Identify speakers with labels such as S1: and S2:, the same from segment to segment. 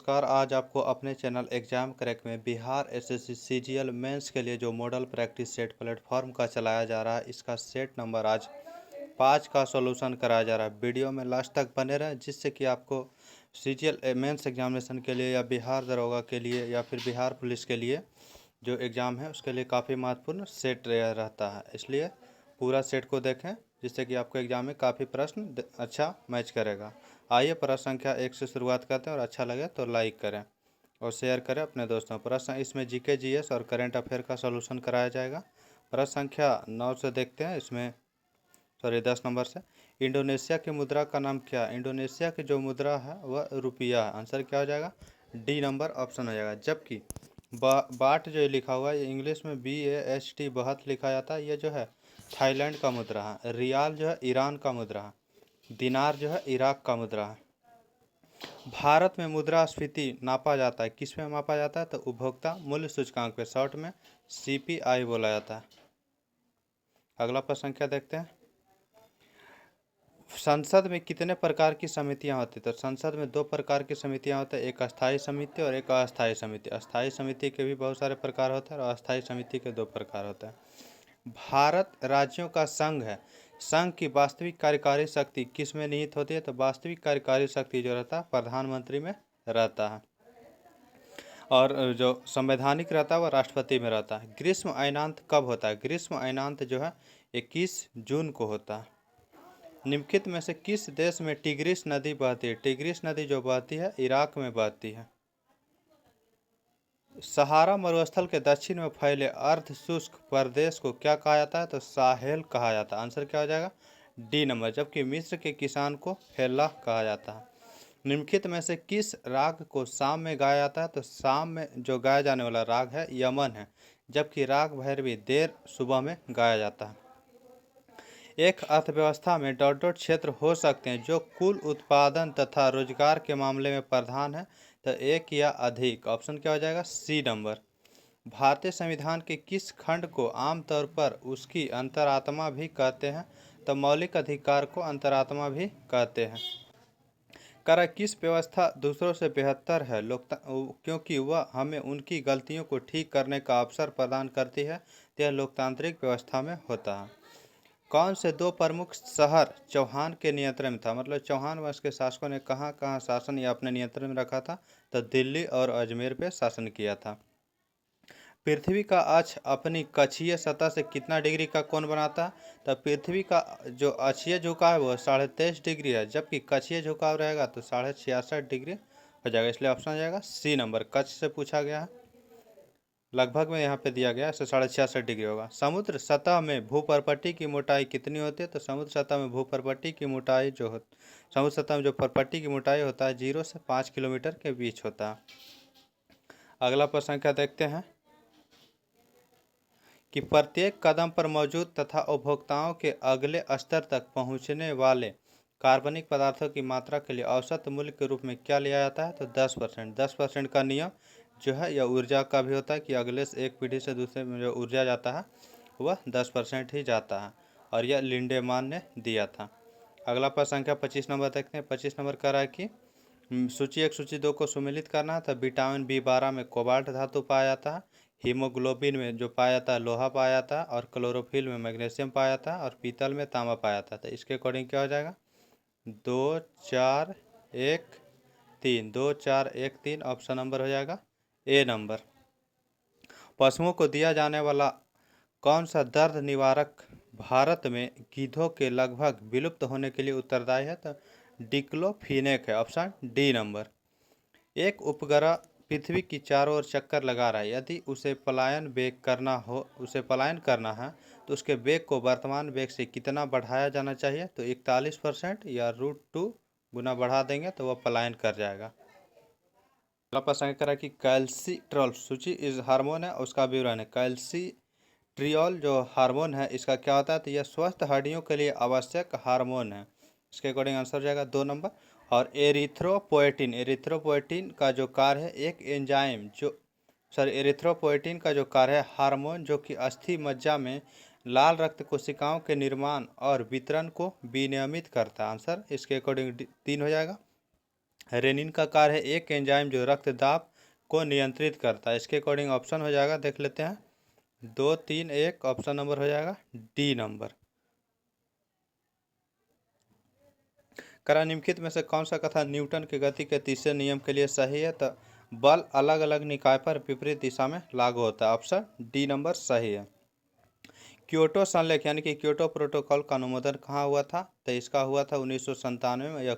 S1: नमस्कार। आज आपको अपने चैनल एग्जाम क्रैक में बिहार एसएससी सीजीएल मेंस के लिए जो मॉडल प्रैक्टिस सेट प्लेटफॉर्म का चलाया जा रहा है, इसका सेट नंबर आज 5 का सॉल्यूशन कराया जा रहा है। वीडियो में लास्ट तक बने रहें, जिससे कि आपको सीजीएल मेंस एग्जामिनेशन के लिए या बिहार दरोगा के लिए या फिर बिहार पुलिस के लिए जो एग्ज़ाम है उसके लिए काफ़ी महत्वपूर्ण सेट रहता है। इसलिए पूरा सेट को देखें, जिससे कि आपको एग्जाम में काफ़ी प्रश्न अच्छा मैच करेगा। आइए प्रश्न संख्या 1 से शुरुआत करते हैं और अच्छा लगे तो लाइक करें और शेयर करें अपने दोस्तों। प्रश्न इसमें जीके जीएस और करंट अफेयर का सॉल्यूशन कराया जाएगा। प्रश्न संख्या 9 से देखते हैं। इसमें 10 नंबर से, इंडोनेशिया की मुद्रा का नाम क्या है? इंडोनेशिया की जो मुद्रा है वह रुपया है। आंसर क्या हो जाएगा? डी नंबर ऑप्शन हो जाएगा। जबकि बाट जो लिखा हुआ है, ये इंग्लिश में BAST बहुत लिखा जाता है। ये जो है थाईलैंड का मुद्रा है। रियाल जो है ईरान का मुद्रा है। दिनार जो है इराक का मुद्रा है। भारत में मुद्रास्फीति नापा जाता है, किस में मापा जाता है? तो उपभोक्ता मूल्य सूचकांक पे, शॉर्ट में CPI बोला जाता है। अगला प्रश्न संख्या देखते हैं। संसद में कितने प्रकार की समितियां होती है? तो संसद में 2 प्रकार की समितियां होती है, एक अस्थायी समिति और एक अस्थायी समिति। अस्थायी समिति के भी बहुत सारे प्रकार होते हैं और अस्थायी समिति के 2 प्रकार होते हैं। भारत राज्यों का संघ है। संघ की वास्तविक कार्यकारी शक्ति किस में निहित होती है? तो वास्तविक कार्यकारी शक्ति जो रहता है प्रधानमंत्री में रहता है, और जो संवैधानिक रहता है वह राष्ट्रपति में रहता है। ग्रीष्म अयनांत कब होता है? ग्रीष्म अयनांत जो है 21 जून को होता है। निम्नलिखित में से किस देश में टिग्रिस नदी बहती है? टिग्रिस नदी जो बहती है इराक में बहती है। सहारा मरुस्थल के दक्षिण में फैले अर्ध शुष्क प्रदेश को क्या कहा जाता है? तो साहेल कहा जाता है। आंसर क्या हो जाएगा? D number. जबकि मिस्र के किसान को फेल्लाह कहा जाता है। निम्नलिखित में से किस राग को शाम में गाया जाता है? तो शाम में जो गाया जाने वाला राग है यमन है, जबकि राग भैरवी देर सुबह में गाया जाता है। एक अर्थव्यवस्था में डॉट डॉट क्षेत्र हो सकते हैं जो कुल उत्पादन तथा रोजगार के मामले में प्रधान है। तो एक या अधिक। ऑप्शन क्या हो जाएगा? C number. भारतीय संविधान के किस खंड को आमतौर पर उसकी अंतरात्मा भी कहते हैं? तो मौलिक अधिकार को अंतरात्मा भी कहते हैं। कर किस व्यवस्था दूसरों से बेहतर है? क्योंकि वह हमें उनकी गलतियों को ठीक करने का अवसर प्रदान करती है। यह लोकतांत्रिक व्यवस्था में होता है। कौन से 2 प्रमुख शहर चौहान के नियंत्रण में था? मतलब चौहान वंश के शासकों ने कहाँ कहाँ शासन या अपने नियंत्रण में रखा था? तो दिल्ली और अजमेर पे शासन किया था। पृथ्वी का अक्ष अपनी कक्षीय सतह से कितना डिग्री का कोण बनाता है? तो पृथ्वी का जो अक्षीय झुकाव है वो 23.5 डिग्री है, जबकि कक्षीय झुकाव रहेगा तो 66.5 डिग्री हो जाएगा। इसलिए ऑप्शन हो जाएगा सी नंबर। कक्ष से पूछा गया है, लगभग में यहाँ पे दिया गया है, 66.5 डिग्री होगा। समुद्र सतह में भूपर्पट्टी की मोटाई कितनी होती है? तो समुद्र सतह में भूपर्पट्टी की मोटाई समुद्र सतह में जो पर्पट्टी की मोटाई होता है 0 से 5 किलोमीटर के बीच होता है। अगला प्रश्न संख्या देखते हैं कि प्रत्येक कदम पर मौजूद तथा उपभोक्ताओं के अगले स्तर तक पहुंचने वाले कार्बनिक पदार्थों की मात्रा के लिए औसत मूल्य के रूप में क्या लिया जाता है? तो 10%। 10% का नियम जो है यह ऊर्जा का भी होता है कि अगले से एक पीढ़ी से दूसरे में जो ऊर्जा जाता है वह 10% ही जाता है, और यह लिंडेमान ने दिया था। अगला प्रश्न संख्या 25 नंबर देखते हैं। 25 नंबर कह रहा है कि सूची 1 सूची 2 को सुमेलित करना है। तो विटामिन B12 में कोबाल्ट धातु पाया जाता है, हीमोग्लोबिन में जो पाया जाता है लोहा पाया जाता है, और क्लोरोफिल में मैग्नीशियम पाया जाता है, और पीतल में तांबा पाया जाता है। तो इसके अकॉर्डिंग क्या हो जाएगा? 2 4 1 3। 2 4 1 3 ऑप्शन नंबर हो जाएगा ए नंबर। पशुओं को दिया जाने वाला कौन सा दर्द निवारक भारत में गीधों के लगभग विलुप्त होने के लिए उत्तरदायी है? तो डिक्लोफिनेक है। Option D number. एक उपग्रह पृथ्वी की चारों ओर चक्कर लगा रहा है। यदि उसे पलायन करना है तो उसके वेग को वर्तमान वेग से कितना बढ़ाया जाना चाहिए? तो 41% या √2 गुना बढ़ा देंगे तो वह पलायन कर जाएगा। अगला प्रश्न करा कि कैल्सिट्रॉल सूची इस हार्मोन है, उसका विवरण है। कैल्सिट्रियोल जो हार्मोन है इसका क्या होता है? तो यह स्वस्थ हड्डियों के लिए आवश्यक हार्मोन है। इसके अकॉर्डिंग आंसर हो जाएगा 2 नंबर। और एरिथ्रोपोएटिन का जो कार्य है एक एंजाइम एरिथ्रोपोएटिन का जो कार्य है हार्मोन जो कि अस्थि मज्जा में लाल रक्त कोशिकाओं के निर्माण और वितरण को विनियमित करता है। आंसर इसके अकॉर्डिंग 3 हो जाएगा। रेनिन का कार्य है एक एंजाइम जो रक्तदाब को नियंत्रित करता है। इसके अकॉर्डिंग ऑप्शन हो जाएगा, देख लेते हैं, 2, 3, 1। ऑप्शन नंबर हो जाएगा डी नंबर। करा निम्नलिखित में से कौन सा कथन न्यूटन के गति के तीसरे नियम के लिए सही है? तो बल अलग अलग निकाय पर विपरीत दिशा में लागू होता है। ऑप्शन डी नंबर सही है। क्योटो संलेख यानी कि क्योटो प्रोटोकॉल का अनुमोदन कहाँ हुआ था? तो इसका हुआ था 1997 में, या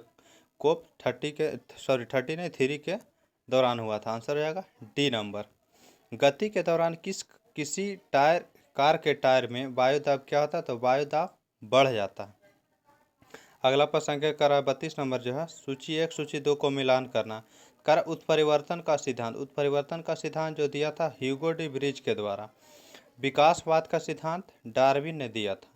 S1: कोप 30 नहीं 3 के दौरान हुआ था। आंसर हो जाएगा डी नंबर। गति के दौरान किसी कार के टायर में वायु दाब क्या होता है? तो वायु दाब बढ़ जाता है। अगला प्रश्न है करा 32 नंबर जो है, सूची 1 सूची 2 को मिलान करना। कर उत्परिवर्तन का सिद्धांत जो दिया था ह्यूगो डी ब्रिज के द्वारा। विकासवाद का सिद्धांत डार्विन ने दिया था।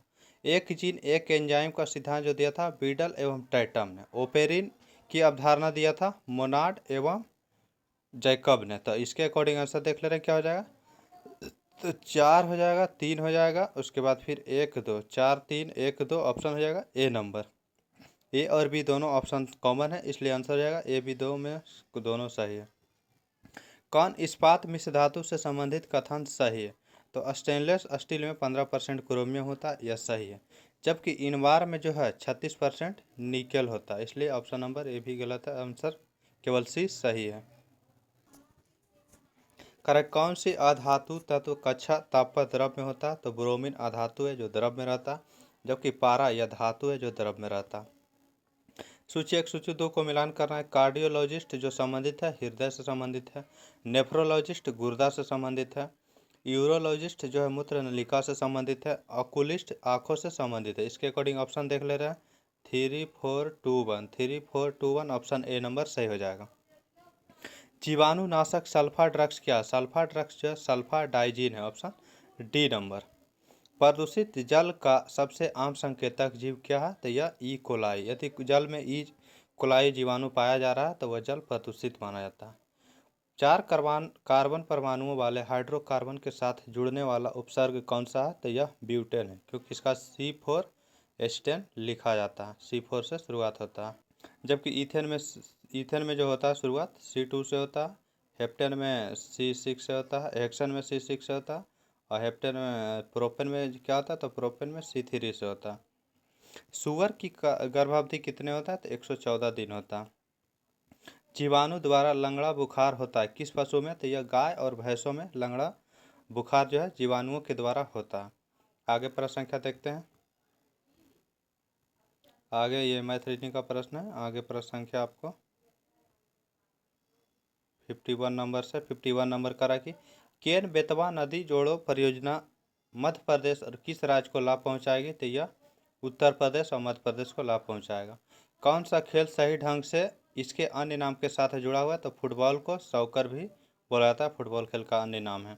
S1: एक जीन एक एंजाइम का सिद्धांत जो दिया था बीडल एवं टैटम ने। ओपेरिन की अवधारणा दिया था मोनाड एवं जैकब ने। तो इसके अकॉर्डिंग आंसर देख ले रहे हैं क्या हो जाएगा? तो 4 हो जाएगा, 3 हो जाएगा, उसके बाद फिर 1 2, 4 3 1 2। ऑप्शन हो जाएगा ए नंबर। ए और बी दोनों ऑप्शन कॉमन है, इसलिए आंसर हो जाएगा ए बी, दो में दोनों सही है। कौन इस्पात मिश्र धातु से संबंधित कथन सही है? तो स्टेनलेस स्टील में 15% क्रोमियम होता है, यह सही है। जबकि इनवार में जो है 36% निकेल होता है, इसलिए ऑप्शन नंबर ए भी गलत है। आंसर केवल सी सही है। करेक्ट। कौन सी अधातु तत्व कक्षा ताप पर द्रव में होता है? तो ब्रोमीन अधातु है जो द्रव में रहता है, जबकि पारा यह धातु है जो द्रव में रहता है। सूची 1 सूची 2 को मिलान करना है। कार्डियोलॉजिस्ट जो संबंधित है हृदय से संबंधित है। नेफ्रोलॉजिस्ट गुर्दा से संबंधित है। यूरोलॉजिस्ट जो है मूत्र नलिका से संबंधित है। ऑकुलिस्ट आंखों से संबंधित है। इसके अकॉर्डिंग ऑप्शन देख ले रहे हैं, 3 4 2 1। 3 4 2 1 ऑप्शन ए नंबर सही हो जाएगा। जीवाणुनाशक सल्फा ड्रग्स क्या? सल्फा ड्रग्स जो है सल्फा डाइजीन है। Option D number. प्रदूषित जल का सबसे आम संकेतक जीव क्या है? तो यह ई कोलाई। यदि जल में ई कोलाई जीवाणु पाया जा रहा है तो वह जल प्रदूषित माना जाता है। 4 कार्बन परमाणुओं वाले हाइड्रोकार्बन के साथ जुड़ने वाला उपसर्ग कौन सा है? तो यह ब्यूटेन है, क्योंकि इसका C4 H10 लिखा जाता है। C4 से शुरुआत होता है। जबकि ईथेन में जो होता है शुरुआत C2 से होता है। हेप्टेन में C6 से होता है। हेक्सेन में C6 से होता है। और हेप्टेन में प्रोपेन में क्या होता है? तो प्रोपेन में C3 से होता है। सुअर की गर्भावधि कितने होता है? तो 114 दिन होता है। जीवाणु द्वारा लंगड़ा बुखार होता है किस पशु में? तो यह गाय और भैंसों में लंगड़ा बुखार जो है जीवाणुओं के द्वारा होता है। आगे प्रश्न संख्या देखते हैं। आगे ये मैथ रीजनिंग का प्रश्न है। आगे प्रश्न संख्या आपको 51 नंबर से 51 नंबर का रखी। केन बेतवा नदी जोड़ो परियोजना मध्य प्रदेश और किस राज्य को लाभ पहुंचाएगी? तो यह उत्तर प्रदेश और मध्य प्रदेश को लाभ पहुंचाएगा। कौन सा खेल सही ढंग से इसके अन्य नाम के साथ जुड़ा हुआ है? तो फुटबॉल को सॉकर भी बोला जाता है, फुटबॉल खेल का अन्य नाम है।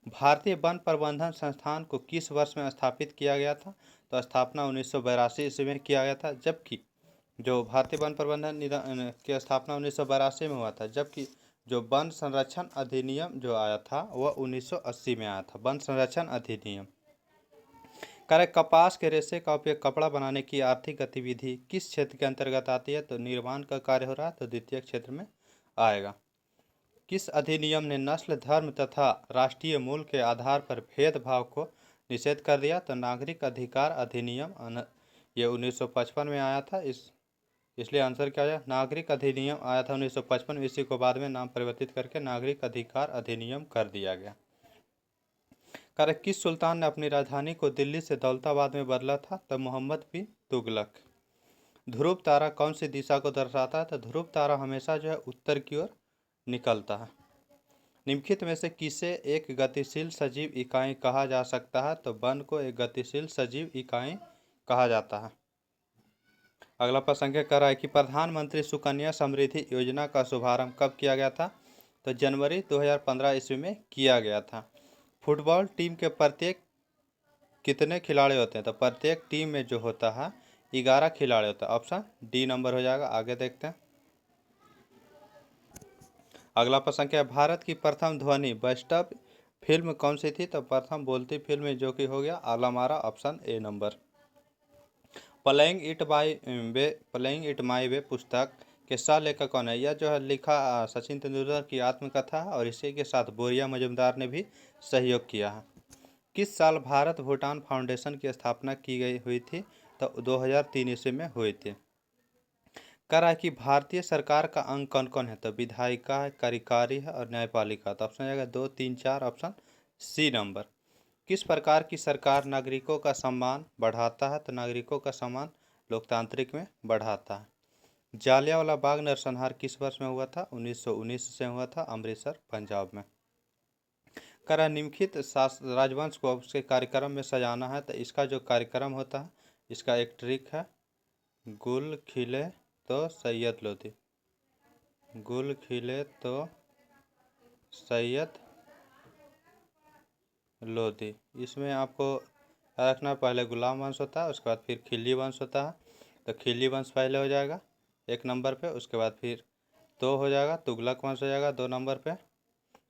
S1: भारतीय वन प्रबंधन संस्थान को किस वर्ष में स्थापित किया गया था? तो स्थापना 1982 ईस्वी में किया गया था। जबकि जो भारतीय वन प्रबंधन की स्थापना 1982 में हुआ था, जबकि जो वन संरक्षण अधिनियम जो आया था वह 1980 में आया था। वन संरक्षण अधिनियम। करेक्ट। कपास के रेशे का उपयोग कपड़ा बनाने की आर्थिक गतिविधि किस क्षेत्र के अंतर्गत आती है? तो निर्माण का कार्य हो रहा है, तो द्वितीय क्षेत्र में आएगा। किस अधिनियम ने नस्ल धर्म तथा राष्ट्रीय मूल के आधार पर भेदभाव को निषेध कर दिया? तो नागरिक अधिकार अधिनियम ये 1955 में आया था। इसलिए आंसर क्या है? नागरिक अधिनियम आया था 1955। इसी को बाद में नाम परिवर्तित करके नागरिक अधिकार अधिनियम कर दिया गया। करेक्ट। किस सुल्तान ने अपनी राजधानी को दिल्ली से दौलताबाद में बदला था? तो मोहम्मद बिन तुगलक। ध्रुव तारा कौन सी दिशा को दर्शाता है? तो ध्रुव तारा हमेशा जो है उत्तर की ओर निकलता है। निम्नलिखित में से किसे एक गतिशील सजीव इकाई कहा जा सकता है? तो वन को एक गतिशील सजीव इकाई कहा जाता है। अगला प्रश्न कह रहा है कि प्रधानमंत्री सुकन्या समृद्धि योजना का शुभारंभ कब किया गया था? तो जनवरी 2015 ईस्वी में किया गया था। फुटबॉल टीम के प्रत्येक कितने खिलाड़ी होते हैं? तो प्रत्येक टीम में जो होता है 11 खिलाड़ी होता है। ऑप्शन डी नंबर हो जाएगा। आगे देखते हैं। अगला प्रश्न क्या है? भारत की प्रथम ध्वनि वैष्णव फिल्म कौन सी थी? तो प्रथम बोलती फिल्म जो कि हो गया आलमारा। Option A number. Playing it my way पुस्तक किस्सा लेखक कौन है? यह जो है लिखा सचिन तेंदुलकर की आत्मकथा है और इसी के साथ बोरिया मजुमदार ने भी सहयोग किया है। किस साल भारत भूटान फाउंडेशन की स्थापना की गई हुई थी? तो 2003 ईस्वी में हुई थी। कह रहा है कि भारतीय सरकार का अंग कौन कौन है? तो विधायिका है, कार्यकारी है और न्यायपालिका। तो ऑप्शन जाएगा 2, 3, 4, ऑप्शन सी नंबर। किस प्रकार की सरकार नागरिकों का सम्मान बढ़ाता है? तो नागरिकों का सम्मान लोकतांत्रिक में बढ़ाता है। जालियांवाला बाग नरसंहार किस वर्ष में हुआ था? 1919 से हुआ था, अमृतसर पंजाब में। करा निम्नलिखित राजवंश को उसके कार्यक्रम में सजाना है। तो इसका जो कार्यक्रम होता है, इसका एक ट्रिक है, गुल खिले तो सैयद लोधी। गुल खिले तो सैयद लोधी। इसमें आपको रखना, पहले गुलाम वंश होता है, उसके बाद फिर खिल्जी वंश होता है। तो खिल्जी वंश पहले हो जाएगा 1 नंबर पे, उसके बाद फिर 2 हो जाएगा, तुगलक वंश हो जाएगा 2 नंबर पे,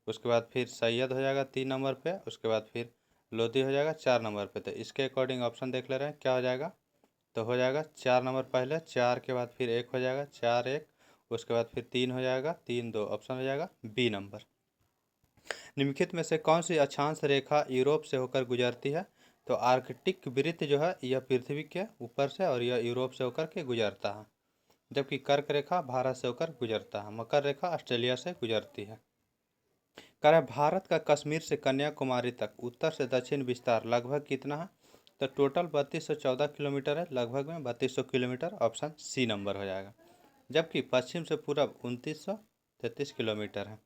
S1: उसके बाद फिर सैयद हो जाएगा 3 नंबर पे, उसके बाद फिर लोधी हो जाएगा 4 नंबर पे। तो इसके अकॉर्डिंग ऑप्शन देख ले रहे हैं क्या हो जाएगा। तो हो जाएगा 4 नंबर पहले, 4 के बाद फिर 1 हो जाएगा, 4 1, उसके बाद फिर 3 हो जाएगा, 3 2, ऑप्शन हो जाएगा बी नंबर। निम्नलिखित में से कौन सी अक्षांश रेखा यूरोप से होकर गुजरती है? तो आर्कटिक वृत्त जो है यह पृथ्वी के ऊपर से और यह यूरोप से होकर के गुजरता है, जबकि कर्क रेखा भारत से होकर गुजरता है, मकर रेखा ऑस्ट्रेलिया से गुजरती है। कह रहा है भारत का कश्मीर से कन्याकुमारी तक उत्तर से दक्षिण विस्तार लगभग कितना है? तो टोटल 3214 किलोमीटर है, लगभग में 3200 किलोमीटर, ऑप्शन सी नंबर हो जाएगा। जबकि पश्चिम से पूरब 2933 किलोमीटर है।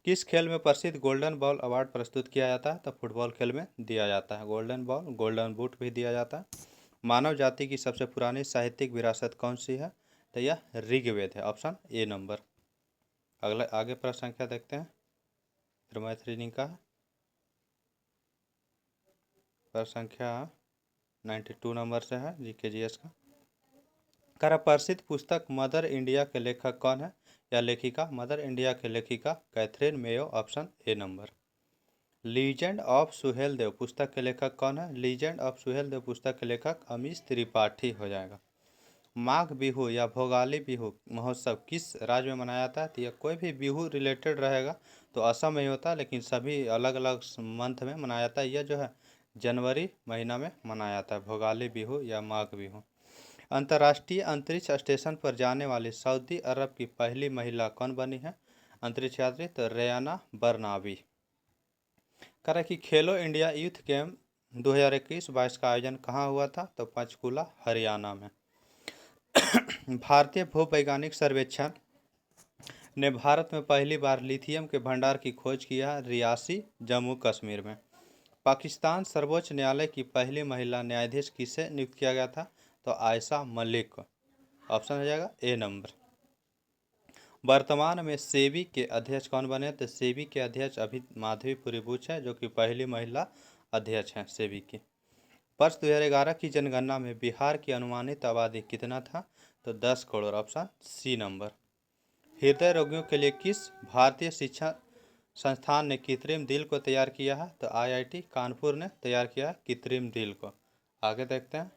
S1: किस खेल में प्रसिद्ध गोल्डन बॉल अवार्ड प्रस्तुत किया जाता है? तो फुटबॉल खेल में दिया जाता है गोल्डन बॉल, गोल्डन बूट भी दिया जाता है। मानव जाति की सबसे पुरानी साहित्यिक विरासत कौन सी है? तो यह ऋग्वेद है, ऑप्शन ए नंबर। अगला आगे प्रश्न संख्या देखते हैं, मैथ रीडिंग का प्रश्न संख्या 92 नंबर से है, जीके जीएस का। करा प्रसिद्ध पुस्तक मदर इंडिया के लेखक कौन है या लेखिका? मदर इंडिया के लेखिका Catherine Mayo, option A number. Legend of Suheldev पुस्तक के लेखक कौन है? लीजेंड ऑफ सुहेलदेव पुस्तक के लेखक अमीश त्रिपाठी हो जाएगा। माघ बिहू या भोगाली बिहू महोत्सव किस राज्य में मनाया जाता है? तो यह कोई भी बिहू रिलेटेड रहेगा तो असम में ही होता है, लेकिन सभी अलग अलग मंथ में मनाया जाता है। यह जो है जनवरी महीना में मनाया जाता है, भोगाली बिहू या माघ बिहू। अंतर्राष्ट्रीय अंतरिक्ष स्टेशन पर जाने वाली सऊदी अरब की पहली महिला कौन बनी है अंतरिक्ष यात्री? तो रेयाना बरनाबी। कह रहा है कि खेलो इंडिया यूथ गेम 2021-22 का आयोजन कहाँ हुआ था? तो पंचकुला हरियाणा में। भारतीय भूवैज्ञानिक सर्वेक्षण ने भारत में पहली बार लिथियम के भंडार की खोज किया, रियासी जम्मू कश्मीर में। पाकिस्तान सर्वोच्च न्यायालय की पहली महिला न्यायाधीश किसे नियुक्त किया गया था? तो आयशा मलिक को, ऑप्शन हो जाएगा ए नंबर। वर्तमान में सेबी के अध्यक्ष कौन बने? तो सेबी के अध्यक्ष अभी माधवी बुच है, जो कि पहली महिला अध्यक्ष हैं सेबी की। वर्ष 2011 की जनगणना में बिहार की अनुमानित आबादी कितना था? तो 10 करोड़, ऑप्शन सी नंबर। हृदय रोगियों के लिए किस भारतीय शिक्षा संस्थान ने कृत्रिम दिल को तैयार किया है? तो आईआईटी कानपुर ने तैयार किया कृत्रिम दिल को। आगे देखते हैं,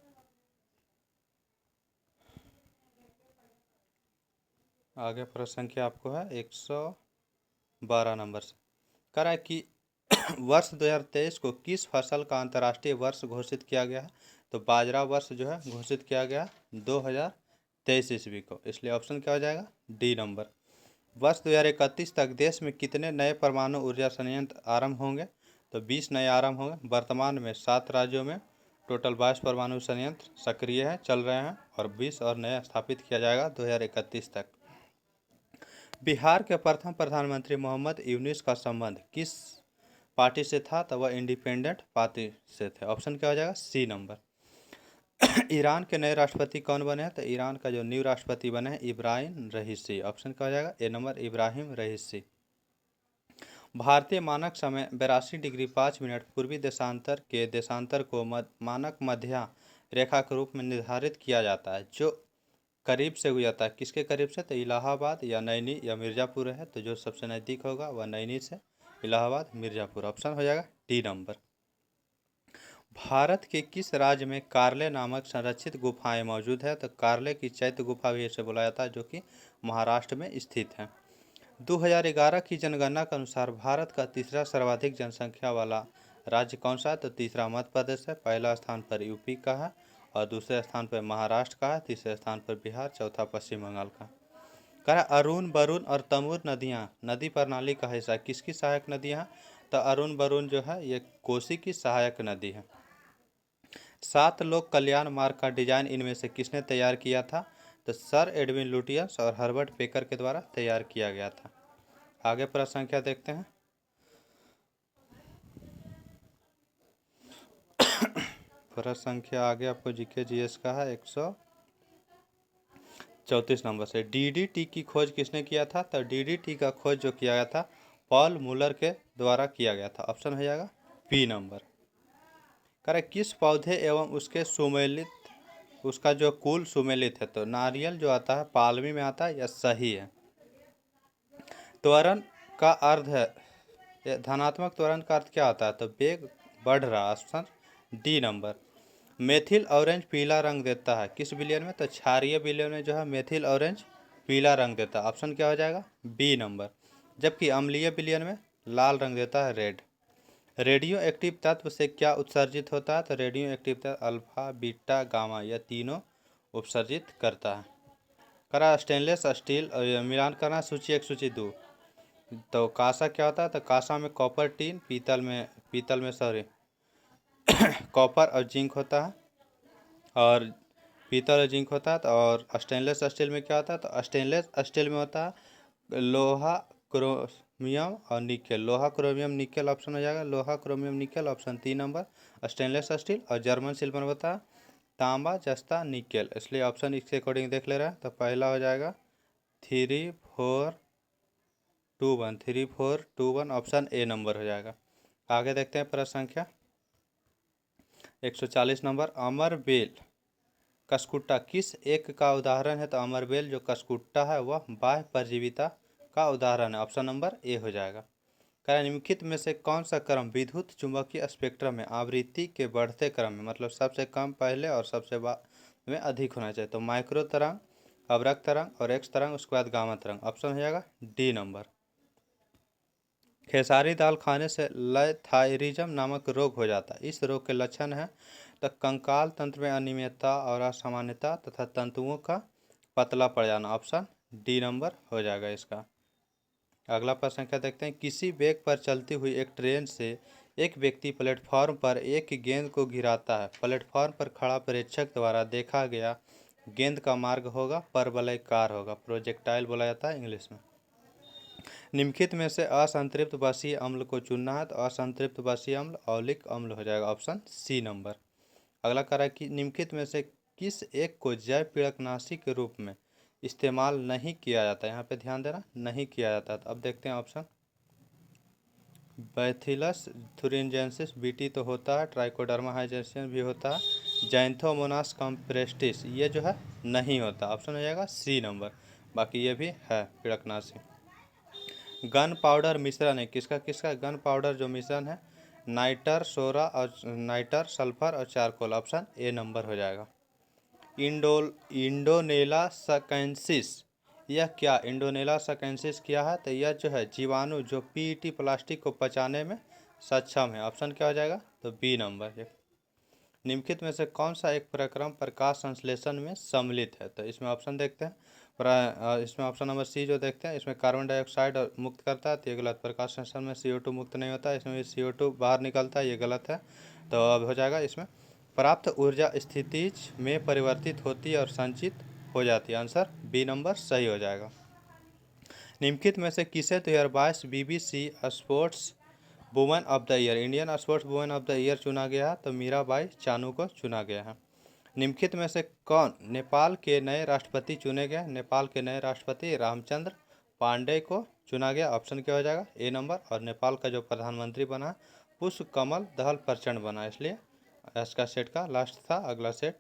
S1: आगे प्रश्न संख्या आपको है 112 नंबर से। कह रहा है कि वर्ष 2023 को किस फसल का अंतर्राष्ट्रीय वर्ष घोषित किया गया है? तो बाजरा वर्ष जो है घोषित किया गया 2023 ईस्वी को, इसलिए ऑप्शन क्या हो जाएगा डी नंबर। वर्ष 2031 तक देश में कितने नए परमाणु ऊर्जा संयंत्र आरंभ होंगे? तो 20 नए आरंभ होंगे। वर्तमान में 7 राज्यों में टोटल 22 परमाणु संयंत्र सक्रिय है, चल रहे हैं, और 20 और नए स्थापित किया जाएगा 2031 तक। बिहार के प्रथम प्रधानमंत्री मोहम्मद यूनुस का संबंध किस पार्टी से था? तो वह इंडिपेंडेंट पार्टी से थे, ऑप्शन क्या हो जाएगा सी नंबर। ईरान के नए राष्ट्रपति कौन बने हैं? तो ईरान का जो न्यू राष्ट्रपति बने हैं इब्राहिम रईसी, ऑप्शन क्या हो जाएगा ए नंबर, इब्राहिम रईसी। भारतीय मानक समय 82 डिग्री 5 मिनट पूर्वी देशांतर के देशांतर को मानक मध्य रेखा के रूप में निर्धारित किया जाता है, जो करीब से गुजरता है। किसके करीब से? तो इलाहाबाद या नैनी या मिर्ज़ापुर है, तो जो सबसे नज़दीक होगा वह नैनी से, इलाहाबाद मिर्ज़ापुर, ऑप्शन हो जाएगा डी नंबर। भारत के किस राज्य में कार्ले नामक संरक्षित गुफाएं मौजूद है? तो कार्ले की चैत्य गुफा भी इसे बुलाया जाता है, जो कि महाराष्ट्र में स्थित है। 2011 की जनगणना के अनुसार भारत का तीसरा सर्वाधिक जनसंख्या वाला राज्य कौन सा है? तो तीसरा मध्य प्रदेश है, पहला स्थान पर यूपी का है और दूसरे स्थान पर महाराष्ट्र का है, तीसरे स्थान पर बिहार, चौथा पश्चिम बंगाल का। कह रहा अरुण, वरुण और तमूर नदियाँ नदी प्रणाली का हिस्सा किसकी सहायक नदियाँ हैं? तो अरुण, वरुण जो है ये कोसी की सहायक नदी है। 7 लोक कल्याण मार्ग का डिजाइन इनमें से किसने तैयार किया था? तो सर एडविन लुटियंस और हर्बर्ट बेकर के द्वारा तैयार किया गया था। आगे प्रश्न संख्या देखते हैं। प्रश्न संख्या आगे आपको जीके जीएस का है 134 नंबर से। डीडीटी की खोज किसने किया था? तो डीडीटी का खोज जो किया गया था पॉल मुलर के द्वारा किया गया था। ऑप्शन हो जाएगा बी नंबर। कह किस पौधे एवं उसके सुमेलित उसका जो कुल सुमेलित है? तो नारियल जो आता है पालवी में आता है, यह सही है। त्वरण का अर्थ है, धनात्मक त्वरण का अर्थ क्या होता है? तो वेग बढ़ रहा। Option D number. Methyl orange पीला रंग देता है किस विलयन में? तो क्षारीय विलयन में जो है मेथिल ऑरेंज पीला रंग देता है। ऑप्शन क्या हो जाएगा? B number. जबकि अम्लीय विलयन में लाल रंग देता है, रेड। रेडियो एक्टिव तत्व से क्या उत्सर्जित होता है? तो रेडियो एक्टिव तत्व अल्फा, बीटा, गामा यह तीनों उत्सर्जित करता है। करा स्टेनलेस स्टील मिलान करना, सूची 1 सूची 2। तो कांसा क्या होता है? तो कांसा में कॉपर, टीन, पीतल में सॉरी कॉपर और जिंक होता है, और पीतल और जिंक होता है। तो और स्टेनलेस स्टील में क्या होता है? तो स्टेनलेस स्टील में होता है लोहा, क्रोमियम और निकेल। लोहा, क्रोमियम, निकेल ऑप्शन हो जाएगा। लोहा, chromium, nickel option 3 number stainless steel. और जर्मन सिल्वर होता है तांबा, जस्ता, निकेल। इसलिए ऑप्शन इसके अकॉर्डिंग देख ले रहा है। तो पहला हो जाएगा 3421 ऑप्शन ए नंबर हो जाएगा। आगे देखते हैं प्रश्न संख्या 140 नंबर। अमरबेल कस्कुट्टा किस एक का उदाहरण है? तो अमरबेल जो कस्कुट्टा है वह बाह्य परजीविता का उदाहरण है। ऑप्शन नंबर ए हो जाएगा। कह निम्नलिखित में से कौन सा क्रम विद्युत चुंबकीय स्पेक्ट्रम में आवृत्ति के बढ़ते क्रम में, मतलब सबसे कम पहले और सबसे बाद में अधिक होना चाहिए? तो माइक्रो तरंग, अवरक्त तरंग और एक्स तरंग, उसके बाद गामा तरंग। ऑप्शन हो जाएगा डी नंबर। खेसारी दाल खाने से लाइथायरिज्म नामक रोग हो जाता है। इस रोग के लक्षण हैं तो कंकाल तंत्र में अनियमितता और असामान्यता तथा तंतुओं का पतला पड़ जाना। ऑप्शन डी नंबर हो जाएगा इसका। अगला प्रश्न संख्या देखते हैं। किसी वेग पर चलती हुई एक ट्रेन से एक व्यक्ति प्लेटफॉर्म पर एक गेंद को गिराता है। प्लेटफॉर्म पर खड़ा प्रेक्षक द्वारा देखा गया गेंद का मार्ग होगा परवलयकार होगा, प्रोजेक्टाइल बोला जाता है इंग्लिश में। निम्नलिखित में से असंतृप्त बसीय अम्ल को चुनना है। तो असंतृप्त बसीय अम्ल ऑलिक अम्ल हो जाएगा। Option C number. अगला कह रहा है कि निम्नलिखित में से किस एक को जैव पीड़कनाशी के रूप में इस्तेमाल नहीं किया जाता? यहाँ पे ध्यान देना, नहीं किया जाता। तो अब देखते हैं ऑप्शन। बैथिलस थुरिनजेंसिस बीटी तो होता है, ट्राइकोडर्मा हाइजेंसियन भी होता है, जैंथोमोनास कॉम्प्रेस्टिस ये जो है नहीं होता। ऑप्शन हो जाएगा सी नंबर। बाकी ये भी है पीड़कनाशी। गन पाउडर मिश्रण है किसका किसका? गन पाउडर जो मिश्रण है नाइटर, सोरा और नाइटर, सल्फर और चारकोल। ऑप्शन ए नंबर हो जाएगा। इंडोनेला सकेंसिस यह क्या? इंडोनेला सकेंसिस क्या है? तो यह जो है जीवाणु जो पीईटी प्लास्टिक को पचाने में सक्षम है। ऑप्शन क्या हो जाएगा? तो बी नंबर। निम्नलिखित में से कौन सा एक प्रक्रम प्रकाश संश्लेषण में सम्मिलित है? तो इसमें ऑप्शन देखते हैं। इसमें ऑप्शन नंबर सी जो देखते हैं, इसमें कार्बन डाइऑक्साइड मुक्त करता है, तो ये गलत। प्रकाश संश्लेषण में CO2 मुक्त नहीं होता है, इसमें भी CO2 बाहर निकलता है, ये गलत है। तो अब हो जाएगा इसमें प्राप्त ऊर्जा स्थितिज में परिवर्तित होती है और संचित हो जाती है। आंसर बी नंबर सही हो जाएगा। निम्नलिखित में से किसे 2022 BBC sports women of the year, Indian sports women of the year चुना गया है? तो मीराबाई चानू को चुना गया है। निम्नलिखित में से कौन नेपाल के नए राष्ट्रपति चुने गए? नेपाल के नए राष्ट्रपति रामचंद्र पांडे को चुना गया। ऑप्शन क्या हो जाएगा? ए नंबर। और नेपाल का जो प्रधानमंत्री बना पुष्प कमल दहल प्रचंड बना। इसलिए इसका सेट का लास्ट था। अगला सेट